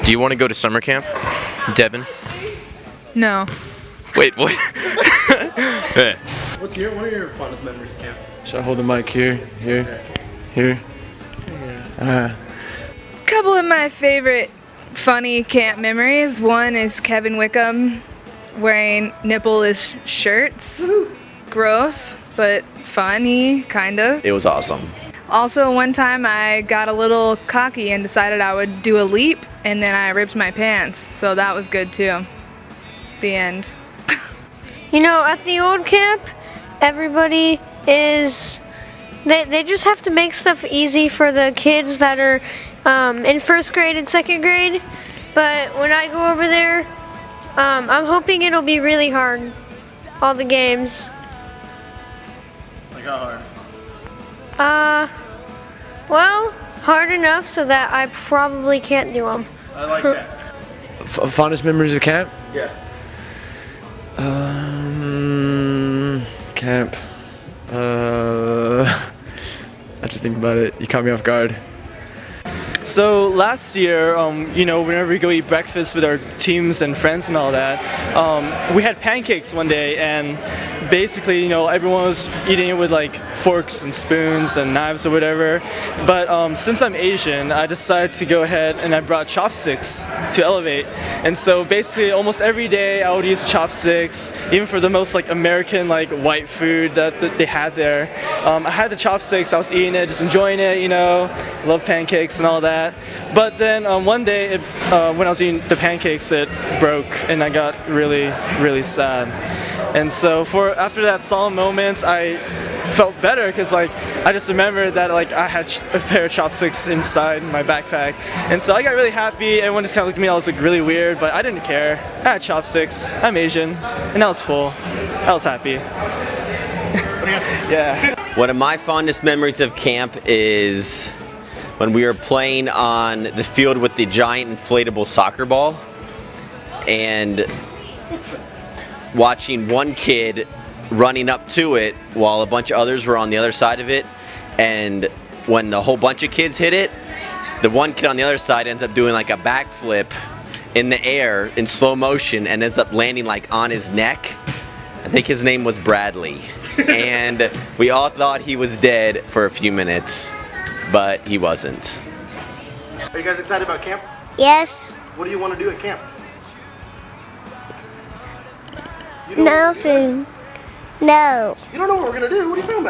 Do you want to go to summer camp, Devin? No. Wait, what? Yeah. What are your fondest memories of camp? Should I hold the mic here? Here? Couple of my favorite funny camp memories. One is Kevin Wickham wearing nipple-less shirts. Gross, but funny, kind of. It was awesome. Also, one time I got a little cocky and decided I would do a leap, and then I ripped my pants, so that was good too. The end. You know, at the old camp, everybody is, they just have to make stuff easy for the kids that are in first grade and second grade. But when I go over there, I'm hoping it'll be really hard, all the games. Like how hard? Well, hard enough so that I probably can't do them. I like that. Fondest memories of camp? Yeah. Camp. I have to think about it. You caught me off guard. So last year, whenever we go eat breakfast with our teams and friends and all that, we had pancakes one day, and basically, everyone was eating it with like forks and spoons and knives or whatever. But since I'm Asian, I decided to go ahead and I brought chopsticks to Elevate. And so basically, almost every day I would use chopsticks, even for the most like American like white food that they had there. I had the chopsticks, I was eating it, just enjoying it, love pancakes and all that. But then one day, when I was eating the pancakes, it broke, and I got really, really sad. And so after that solemn moment, I felt better because I just remembered that I had a pair of chopsticks inside my backpack, and so I got really happy. Everyone just kind of looked at me. I was really weird, but I didn't care. I had chopsticks. I'm Asian, and I was full. I was happy. Yeah. One of my fondest memories of camp is when we were playing on the field with the giant inflatable soccer ball and watching one kid running up to it while a bunch of others were on the other side of it, and when the whole bunch of kids hit it, the one kid on the other side ends up doing like a backflip in the air in slow motion and ends up landing like on his neck. I think his name was Bradley, and we all thought he was dead for a few minutes, but he wasn't. Are you guys excited about camp? Yes. What do you want to do at camp? Nothing. No. You don't know what we're going to do? What are you talking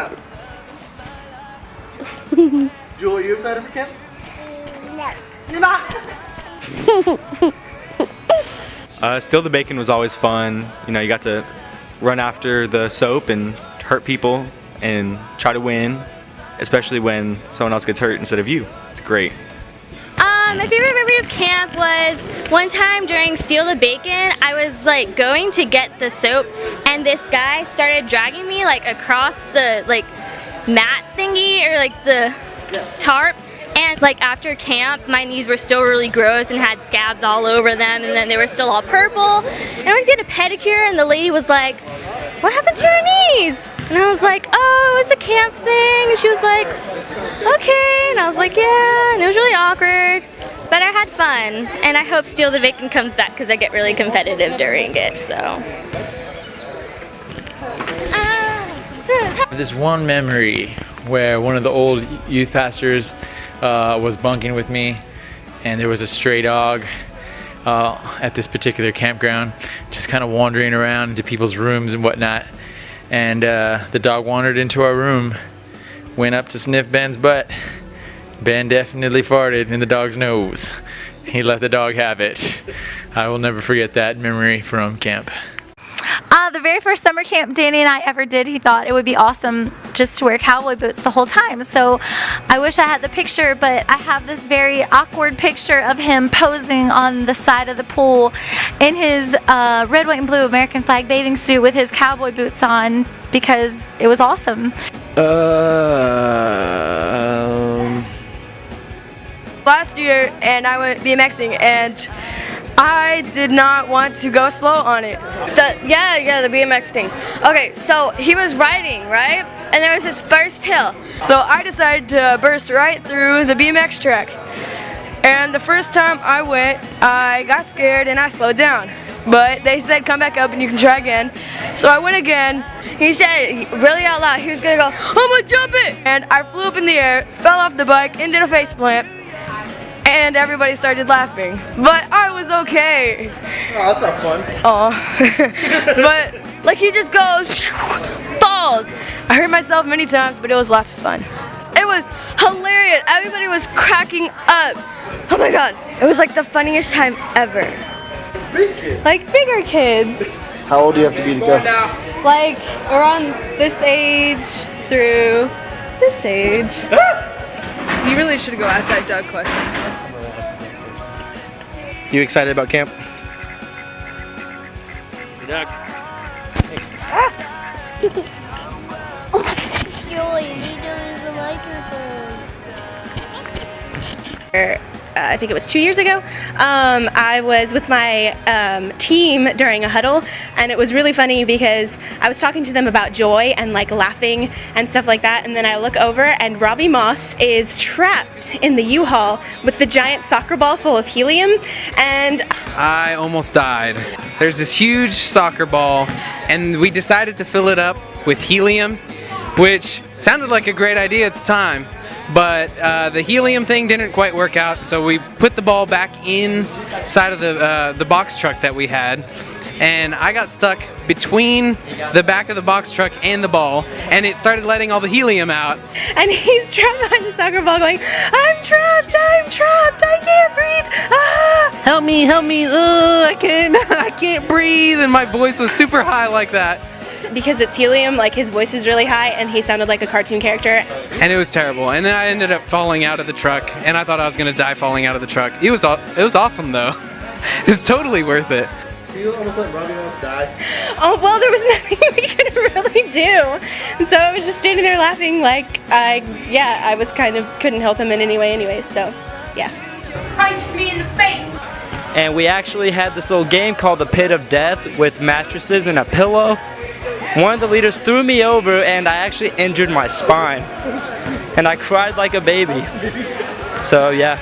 about? Jewel, are you excited for camp? No. You're not? Still the Bacon was always fun. You got to run after the soap and hurt people and try to win, especially when someone else gets hurt instead of you. It's great. My favorite memory of camp was one time during Steal the Bacon, I was going to get the soap, and this guy started dragging me across the mat thingy or the tarp. And after camp, my knees were still really gross and had scabs all over them, and then they were still all purple. And I went to get a pedicure, and the lady was like, "What happened to your knees?" And I was like, "Oh, it's a camp thing." And she was like, "Okay." And I was like, "Yeah." And it was really awkward, but I had fun. And I hope Steal the Bacon comes back because I get really competitive during it. So. This one memory where one of the old youth pastors was bunking with me, and there was a stray dog at this particular campground, just kind of wandering around into people's rooms and whatnot. And the dog wandered into our room, went up to sniff Ben's butt. Ben definitely farted in the dog's nose. He let the dog have it. I will never forget that memory from camp. The very first summer camp Danny and I ever did, he thought it would be awesome just to wear cowboy boots the whole time. So I wish I had the picture, but I have this very awkward picture of him posing on the side of the pool in his red, white, and blue American flag bathing suit with his cowboy boots on because it was awesome. Last year, and I went BMXing, and I did not want to go slow on it. The BMX thing. Okay, so he was riding, right? And there was his first hill. So I decided to burst right through the BMX track. And the first time I went, I got scared and I slowed down. But they said come back up and you can try again. So I went again. He said really out loud, he was gonna go, I'm gonna jump it! And I flew up in the air, fell off the bike, and did a face plant. And everybody started laughing. But I was okay. Oh, that's not fun. Oh. But like he just goes, falls. I hurt myself many times, but it was lots of fun. It was hilarious. Everybody was cracking up. Oh my God. It was like the funniest time ever. Big kid. Like bigger kids, How old do you have to be to go? like around this age through this age. You really should go ask that Doug question. You excited about camp? I think it was 2 years ago. I was with my team during a huddle, and it was really funny because I was talking to them about joy and like laughing and stuff like that, and then I look over and Robbie Moss is trapped in the U-Haul with the giant soccer ball full of helium, and I almost died. There's this huge soccer ball, and we decided to fill it up with helium, which sounded like a great idea at the time. But the helium thing didn't quite work out, so we put the ball back inside of the box truck that we had, and I got stuck between the back of the box truck and the ball, and it started letting all the helium out. and he's trapped behind the soccer ball going, I'm trapped, I can't breathe, ah! Help me, I can't breathe, and my voice was super high like that. Because it's helium, like his voice is really high and he sounded like a cartoon character. And it was terrible. And then I ended up falling out of the truck, and I thought I was gonna die falling out of the truck. It was awesome though. It was totally worth it. You almost let Robbie Moss die. Oh, well, there was nothing we could really do. And so I was just standing there laughing like I was kind of couldn't help him in any way anyway, so yeah. Punched me in the face. And we actually had this little game called the Pit of Death with mattresses and a pillow. One of the leaders threw me over and I actually injured my spine. And I cried like a baby. So yeah.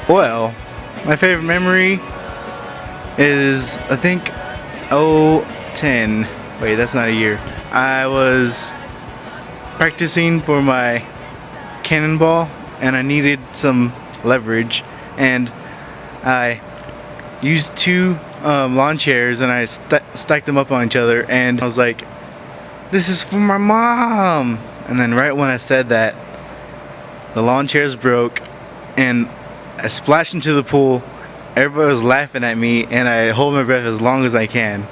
Well, my favorite memory is, I think, 2010. Wait, that's not a year. I was practicing for my cannonball and I needed some leverage, and I used two lawn chairs and I stacked them up on each other, and I was like, this is for my mom. And then right when I said that, the lawn chairs broke and I splashed into the pool. Everybody was laughing at me and I hold my breath as long as I can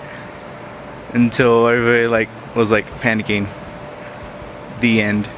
until everybody was panicking. The end.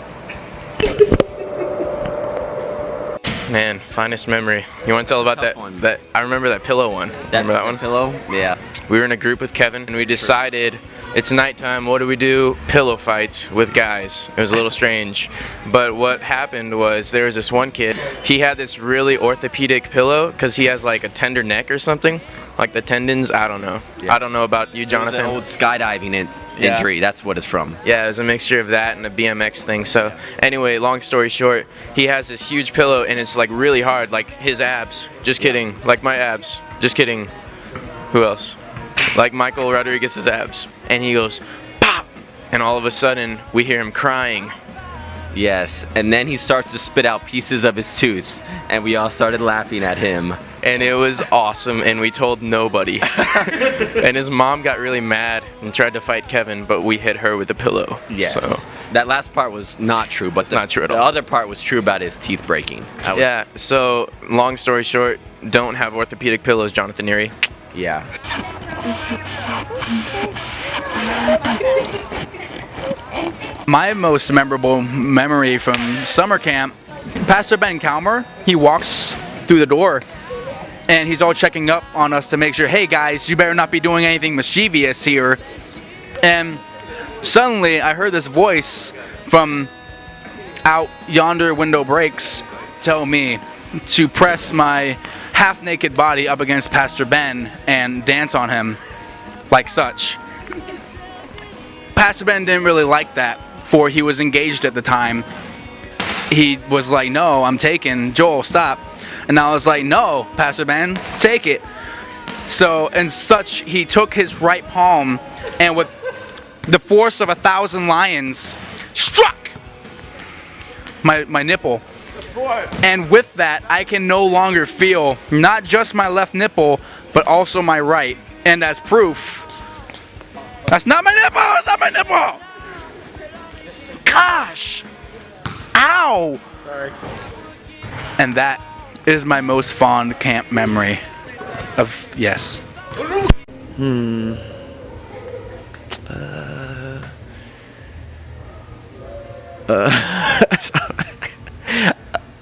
Man, finest memory. You want to tell about that? I remember that pillow one. Remember that one? Pillow? Yeah. We were in a group with Kevin, and we decided it's nighttime. What do? Pillow fights with guys. It was a little strange, but what happened was there was this one kid. He had this really orthopedic pillow because he has like a tender neck or something, like the tendons. I don't know. Yeah. I don't know about you, Jonathan. It was an old skydiving injury. That's what it's from. Yeah, it was a mixture of that and a BMX thing. So anyway, long story short, he has this huge pillow and it's like really hard, like his abs. Just kidding. Like my abs. Just kidding. Who else? Like Michael Rodriguez's abs. And he goes, pop! And all of a sudden, we hear him crying. Yes, and then he starts to spit out pieces of his tooth, and we all started laughing at him. And it was awesome, and we told nobody. And his mom got really mad and tried to fight Kevin, but we hit her with a pillow. Yes. So that last part was not true, but not true at all. The other part was true about his teeth breaking. Yeah, so long story short, don't have orthopedic pillows, Jonathan Neary. Yeah. My most memorable memory from summer camp, Pastor Ben Calmer, he walks through the door and he's all checking up on us to make sure, hey guys, you better not be doing anything mischievous here. And suddenly I heard this voice from out yonder window breaks tell me to press my half-naked body up against Pastor Ben and dance on him like such. Pastor Ben didn't really like that, for he was engaged at the time, he was like, no, I'm taking, Joel, stop. And I was like, no, Pastor Ben, take it. So, and such, he took his right palm and with the force of 1,000 lions, struck my nipple. And with that, I can no longer feel not just my left nipple, but also my right. And as proof, that's not my nipple! That's not my nipple! Gosh! Ow! Sorry. And that is my most fond camp memory of, yes.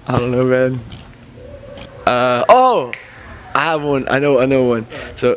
I don't know, man. Oh, I have one. I know one. So.